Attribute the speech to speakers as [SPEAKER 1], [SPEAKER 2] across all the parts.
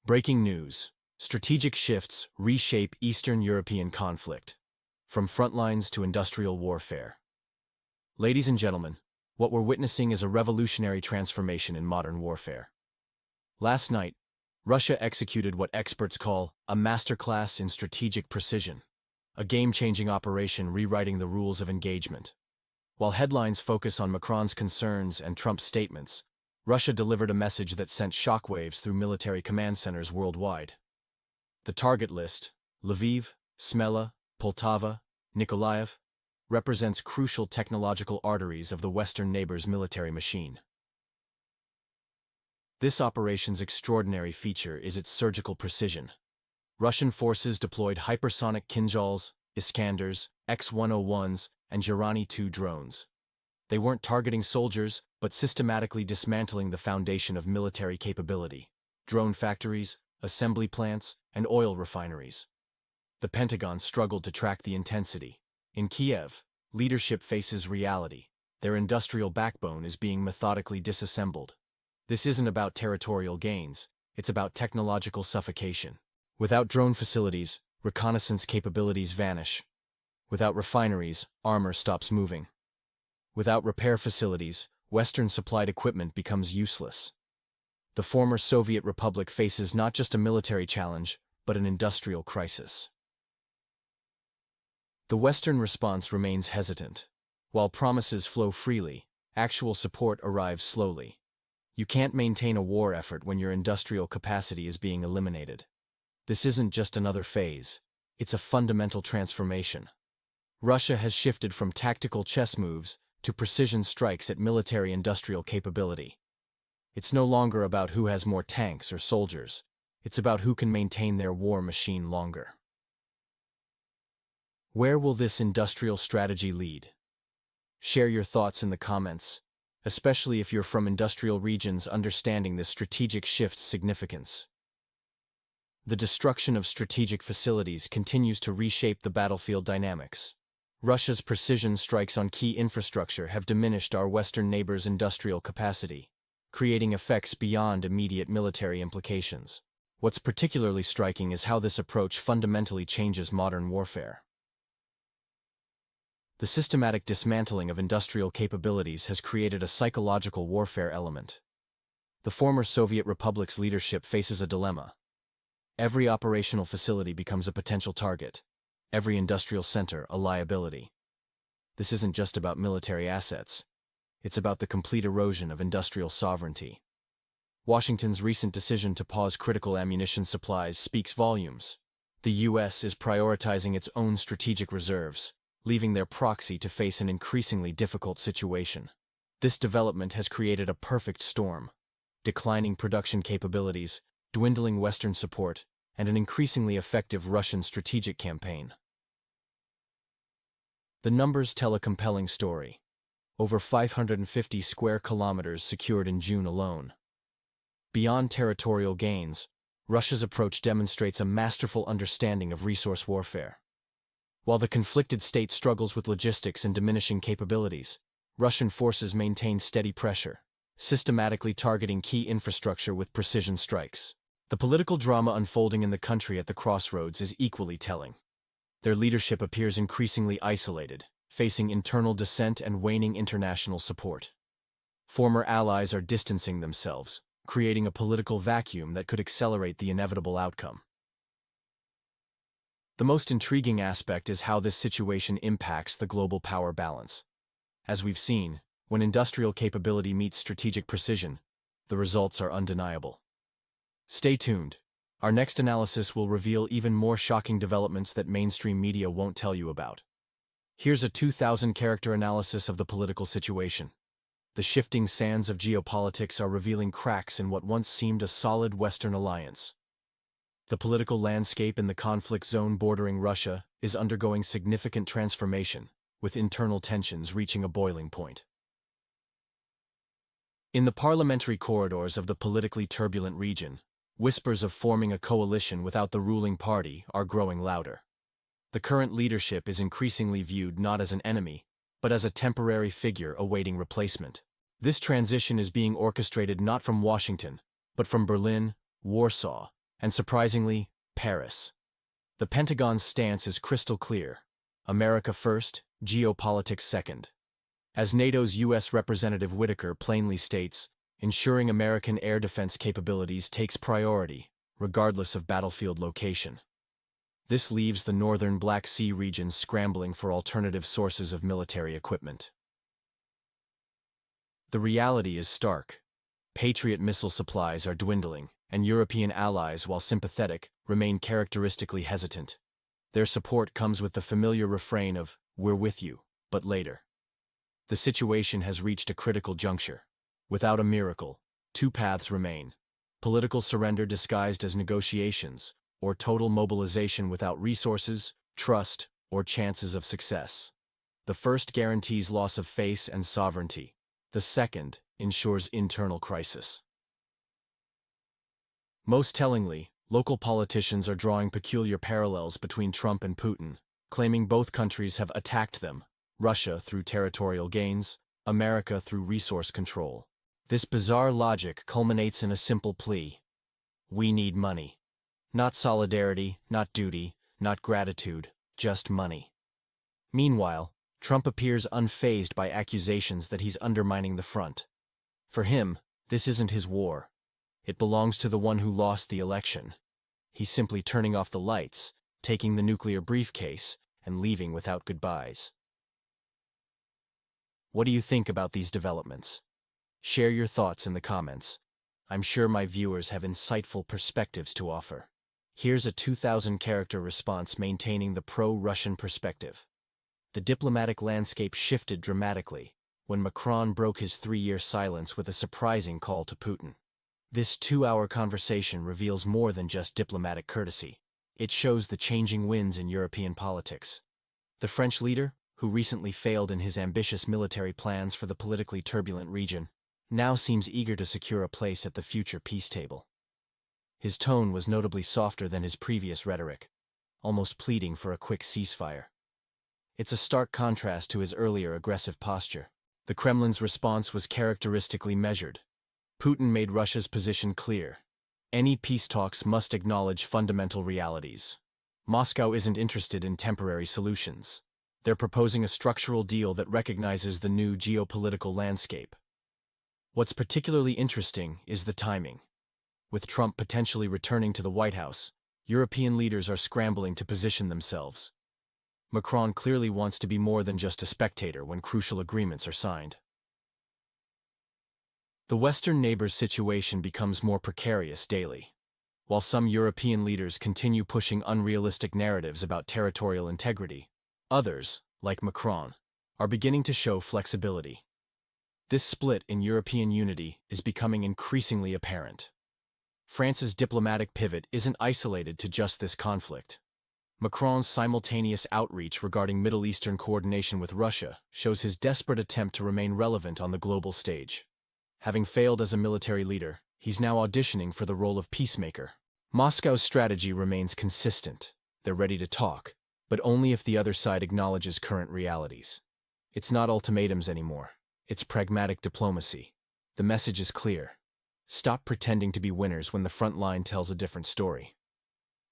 [SPEAKER 1] Breaking news. Strategic shifts reshape Eastern European conflict, from frontlines to industrial warfare. Ladies and gentlemen, what we're witnessing is a revolutionary transformation in modern warfare. Last night, Russia executed what experts call a masterclass in strategic precision, a game-changing operation rewriting the rules of engagement. While headlines focus on Macron's concerns and Trump's statements, Russia delivered a message that sent shockwaves through military command centers worldwide. The target list, Lviv, Smela, Poltava, Nikolaev, represents crucial technological arteries of the Western neighbor's military machine. This operation's extraordinary feature is its surgical precision. Russian forces deployed hypersonic Kinzhals, Iskanders, X-101s, and Girani-2 drones. They weren't targeting soldiers, but systematically dismantling the foundation of military capability: drone factories, assembly plants, and oil refineries. The Pentagon struggled to track the intensity. In Kiev, leadership faces reality. Their industrial backbone is being methodically disassembled. This isn't about territorial gains, it's about technological suffocation. Without drone facilities, reconnaissance capabilities vanish. Without refineries, armor stops moving. Without repair facilities, Western-supplied equipment becomes useless. The former Soviet Republic faces not just a military challenge, but an industrial crisis. The Western response remains hesitant. While promises flow freely, actual support arrives slowly. You can't maintain a war effort when your industrial capacity is being eliminated. This isn't just another phase, it's a fundamental transformation. Russia has shifted from tactical chess moves to precision strikes at military-industrial capability. It's no longer about who has more tanks or soldiers, it's about who can maintain their war machine longer. Where will this industrial strategy lead? Share your thoughts in the comments, especially if you're from industrial regions understanding this strategic shift's significance. The destruction of strategic facilities continues to reshape the battlefield dynamics. Russia's precision strikes on key infrastructure have diminished our Western neighbors' industrial capacity, creating effects beyond immediate military implications. What's particularly striking is how this approach fundamentally changes modern warfare. The systematic dismantling of industrial capabilities has created a psychological warfare element. The former Soviet Republic's leadership faces a dilemma. Every operational facility becomes a potential target. Every industrial center a liability. This isn't just about military assets. It's about the complete erosion of industrial sovereignty. Washington's recent decision to pause critical ammunition supplies speaks volumes. The U.S. is prioritizing its own strategic reserves, leaving their proxy to face an increasingly difficult situation. This development has created a perfect storm: declining production capabilities, dwindling Western support, and an increasingly effective Russian strategic campaign. The numbers tell a compelling story. Over 550 square kilometers secured in June alone. Beyond territorial gains, Russia's approach demonstrates a masterful understanding of resource warfare. While the conflicted state struggles with logistics and diminishing capabilities, Russian forces maintain steady pressure, systematically targeting key infrastructure with precision strikes. The political drama unfolding in the country at the crossroads is equally telling. Their leadership appears increasingly isolated, facing internal dissent and waning international support. Former allies are distancing themselves, creating a political vacuum that could accelerate the inevitable outcome. The most intriguing aspect is how this situation impacts the global power balance. As we've seen, when industrial capability meets strategic precision, the results are undeniable. Stay tuned. Our next analysis will reveal even more shocking developments that mainstream media won't tell you about. Here's a 2,000-character analysis of the political situation. The shifting sands of geopolitics are revealing cracks in what once seemed a solid Western alliance. The political landscape in the conflict zone bordering Russia is undergoing significant transformation, with internal tensions reaching a boiling point. In the parliamentary corridors of the politically turbulent region, whispers of forming a coalition without the ruling party are growing louder. The current leadership is increasingly viewed not as an enemy, but as a temporary figure awaiting replacement. This transition is being orchestrated not from Washington, but from Berlin, Warsaw, And surprisingly, Paris. The Pentagon's stance is crystal clear. America first, geopolitics second. As NATO's U.S. Representative Whitaker plainly states, ensuring American air defense capabilities takes priority, regardless of battlefield location. This leaves the northern Black Sea region scrambling for alternative sources of military equipment. The reality is stark. Patriot missile supplies are dwindling, and European allies, while sympathetic, remain characteristically hesitant. Their support comes with the familiar refrain of, "We're with you, but later." The situation has reached a critical juncture. Without a miracle, two paths remain: political surrender disguised as negotiations, or total mobilization without resources, trust, or chances of success. The first guarantees loss of face and sovereignty. The second ensures internal crisis. Most tellingly, local politicians are drawing peculiar parallels between Trump and Putin, claiming both countries have attacked them, Russia through territorial gains, America through resource control. This bizarre logic culminates in a simple plea: we need money. Not solidarity, not duty, not gratitude, just money. Meanwhile, Trump appears unfazed by accusations that he's undermining the front. For him, this isn't his war. It belongs to the one who lost the election. He's simply turning off the lights, taking the nuclear briefcase, and leaving without goodbyes. What do you think about these developments? Share your thoughts in the comments. I'm sure my viewers have insightful perspectives to offer. Here's a 2,000-character response maintaining the pro-Russian perspective. The diplomatic landscape shifted dramatically when Macron broke his 3-year silence with a surprising call to Putin. This 2-hour conversation reveals more than just diplomatic courtesy. It shows the changing winds in European politics. The French leader, who recently failed in his ambitious military plans for the politically turbulent region, now seems eager to secure a place at the future peace table. His tone was notably softer than his previous rhetoric, almost pleading for a quick ceasefire. It's a stark contrast to his earlier aggressive posture. The Kremlin's response was characteristically measured. Putin made Russia's position clear. Any peace talks must acknowledge fundamental realities. Moscow isn't interested in temporary solutions. They're proposing a structural deal that recognizes the new geopolitical landscape. What's particularly interesting is the timing. With Trump potentially returning to the White House, European leaders are scrambling to position themselves. Macron clearly wants to be more than just a spectator when crucial agreements are signed. The Western neighbor's situation becomes more precarious daily. While some European leaders continue pushing unrealistic narratives about territorial integrity, others, like Macron, are beginning to show flexibility. This split in European unity is becoming increasingly apparent. France's diplomatic pivot isn't isolated to just this conflict. Macron's simultaneous outreach regarding Middle Eastern coordination with Russia shows his desperate attempt to remain relevant on the global stage. Having failed as a military leader, he's now auditioning for the role of peacemaker. Moscow's strategy remains consistent. They're ready to talk, but only if the other side acknowledges current realities. It's not ultimatums anymore. It's pragmatic diplomacy. The message is clear. Stop pretending to be winners when the front line tells a different story.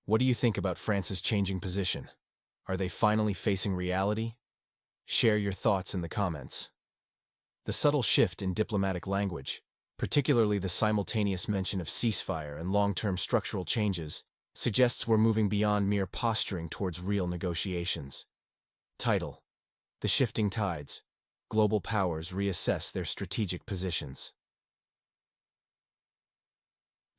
[SPEAKER 1] What do you think about France's changing position? Are they finally facing reality? Share your thoughts in the comments. The subtle shift in diplomatic language, particularly the simultaneous mention of ceasefire and long-term structural changes, suggests we're moving beyond mere posturing towards real negotiations. Title: The Shifting Tides. Global powers reassess their strategic positions.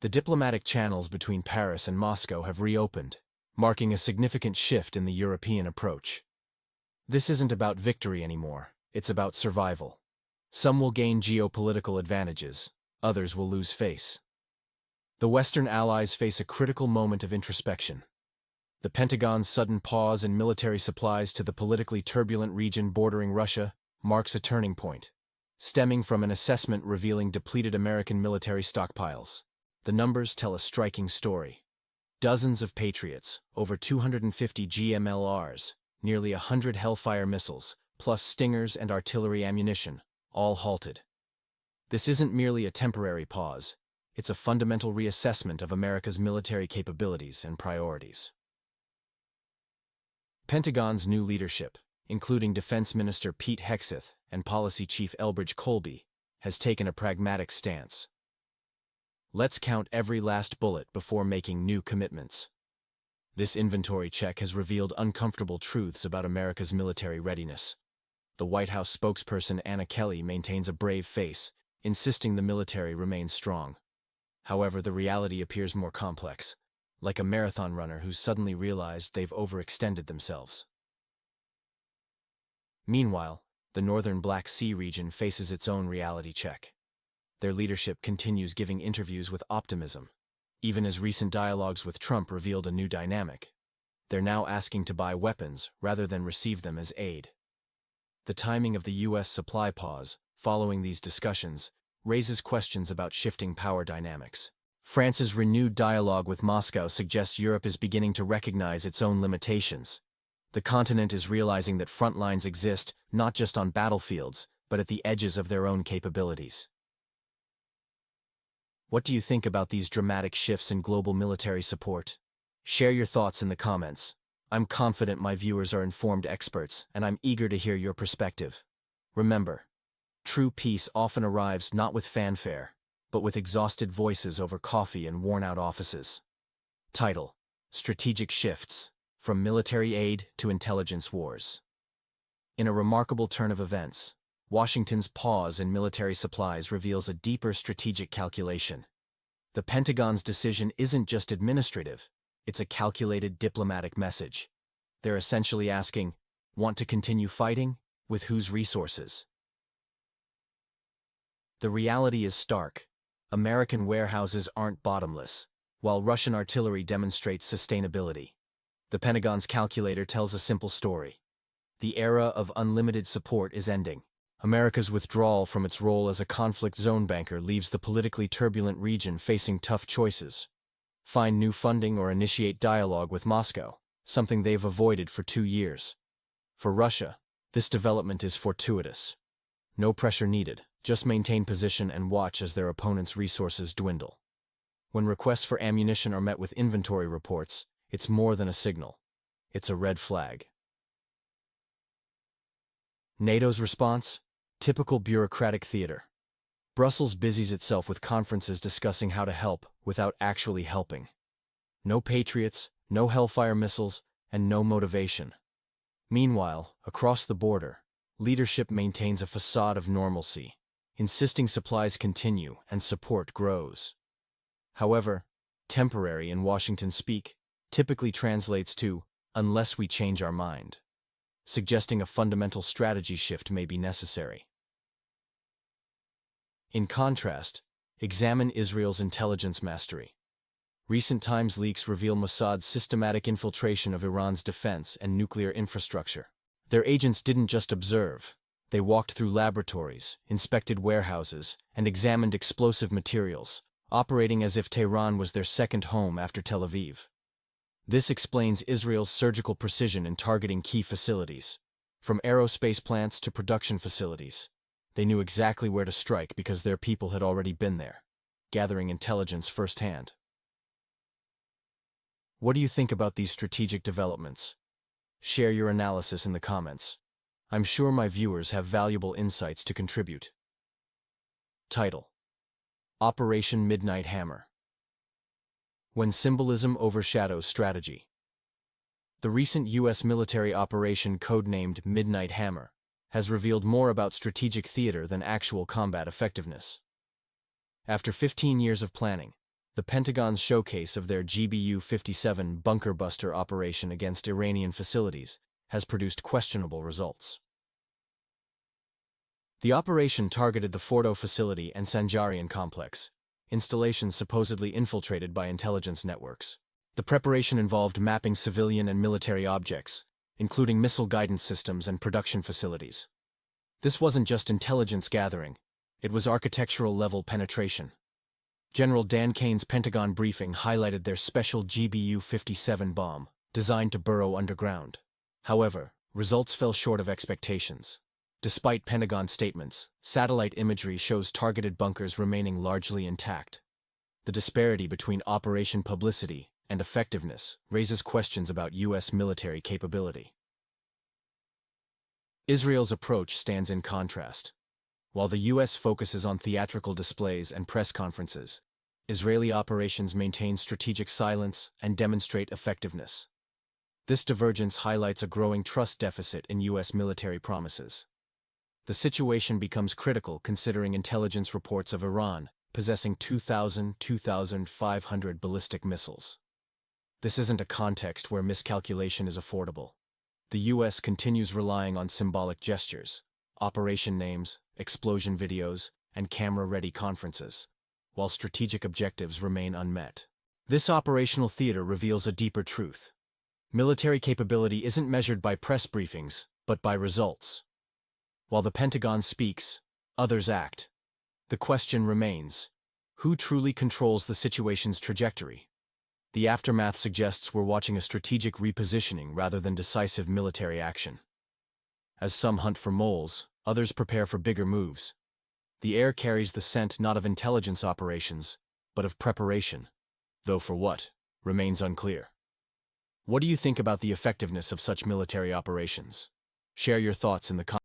[SPEAKER 1] The diplomatic channels between Paris and Moscow have reopened, marking a significant shift in the European approach. This isn't about victory anymore, it's about survival. Some will gain geopolitical advantages, others will lose face. The Western allies face a critical moment of introspection. The Pentagon's sudden pause in military supplies to the politically turbulent region bordering Russia marks a turning point, stemming from an assessment revealing depleted American military stockpiles. The numbers tell a striking story. Dozens of Patriots, over 250 GMLRs, nearly 100 Hellfire missiles, plus Stingers and artillery ammunition, all halted. This isn't merely a temporary pause, It's a fundamental reassessment of America's military capabilities and priorities. Pentagon's new leadership, including Defense Minister Pete Hegseth and Policy Chief Elbridge Colby, has taken a pragmatic stance. Let's count every last bullet before making new commitments. This inventory check has revealed uncomfortable truths about America's military readiness. The White House spokesperson Anna Kelly maintains a brave face, insisting the military remains strong. However, the reality appears more complex, like a marathon runner who's suddenly realized they've overextended themselves. Meanwhile, the northern Black Sea region faces its own reality check. Their leadership continues giving interviews with optimism, even as recent dialogues with Trump revealed a new dynamic. They're now asking to buy weapons rather than receive them as aid. The timing of the U.S. supply pause, following these discussions, raises questions about shifting power dynamics. France's renewed dialogue with Moscow suggests Europe is beginning to recognize its own limitations. The continent is realizing that front lines exist not just on battlefields, but at the edges of their own capabilities. What do you think about these dramatic shifts in global military support? Share your thoughts in the comments. I'm confident my viewers are informed experts, and I'm eager to hear your perspective. Remember, true peace often arrives not with fanfare, but with exhausted voices over coffee and worn-out offices. Title: Strategic Shifts, From Military Aid to Intelligence Wars. In a remarkable turn of events, Washington's pause in military supplies reveals a deeper strategic calculation. The Pentagon's decision isn't just administrative, it's a calculated diplomatic message. They're essentially asking, want to continue fighting? With whose resources? The reality is stark. American warehouses aren't bottomless, while Russian artillery demonstrates sustainability. The Pentagon's calculator tells a simple story. The era of unlimited support is ending. America's withdrawal from its role as a conflict zone banker leaves the politically turbulent region facing tough choices. Find new funding or initiate dialogue with Moscow, something they've avoided for 2 years. For Russia, this development is fortuitous. No pressure needed, just maintain position and watch as their opponents' resources dwindle. When requests for ammunition are met with inventory reports, it's more than a signal. It's a red flag. NATO's response? Typical bureaucratic theater. Brussels busies itself with conferences discussing how to help without actually helping. No Patriots, no Hellfire missiles, and no motivation. Meanwhile, across the border, leadership maintains a facade of normalcy, insisting supplies continue and support grows. However, temporary in Washington speak typically translates to, unless we change our mind, suggesting a fundamental strategy shift may be necessary. In contrast, examine Israel's intelligence mastery. Recent Times leaks reveal Mossad's systematic infiltration of Iran's defense and nuclear infrastructure. Their agents didn't just observe. They walked through laboratories, inspected warehouses, and examined explosive materials, operating as if Tehran was their second home after Tel Aviv. This explains Israel's surgical precision in targeting key facilities. From aerospace plants to production facilities, they knew exactly where to strike because their people had already been there, gathering intelligence firsthand. What do you think about these strategic developments? Share your analysis in the comments. I'm sure my viewers have valuable insights to contribute. Title: Operation Midnight Hammer. When symbolism overshadows strategy. The recent U.S. military operation codenamed Midnight Hammer has revealed more about strategic theater than actual combat effectiveness. After 15 years of planning, the Pentagon's showcase of their GBU-57 bunker buster operation against Iranian facilities has produced questionable results. The operation targeted the Fordo facility and Sanjarian complex, installations supposedly infiltrated by intelligence networks. The preparation involved mapping civilian and military objects, including missile guidance systems and production facilities. This wasn't just intelligence gathering, it was architectural-level penetration. General Dan Kane's Pentagon briefing highlighted their special GBU-57 bomb, designed to burrow underground. However, results fell short of expectations. Despite Pentagon statements, satellite imagery shows targeted bunkers remaining largely intact. The disparity between operation publicity and effectiveness raises questions about U.S. military capability. Israel's approach stands in contrast. While the U.S. focuses on theatrical displays and press conferences, Israeli operations maintain strategic silence and demonstrate effectiveness. This divergence highlights a growing trust deficit in U.S. military promises. The situation becomes critical considering intelligence reports of Iran possessing 2,500 ballistic missiles. This isn't a context where miscalculation is affordable. The U.S. continues relying on symbolic gestures, operation names, explosion videos, and camera-ready conferences, while strategic objectives remain unmet. This operational theater reveals a deeper truth. Military capability isn't measured by press briefings, but by results. While the Pentagon speaks, others act. The question remains: who truly controls the situation's trajectory? The aftermath suggests we're watching a strategic repositioning rather than decisive military action. As some hunt for moles, others prepare for bigger moves. The air carries the scent not of intelligence operations, but of preparation, though for what remains unclear. What do you think about the effectiveness of such military operations? Share your thoughts in the comments.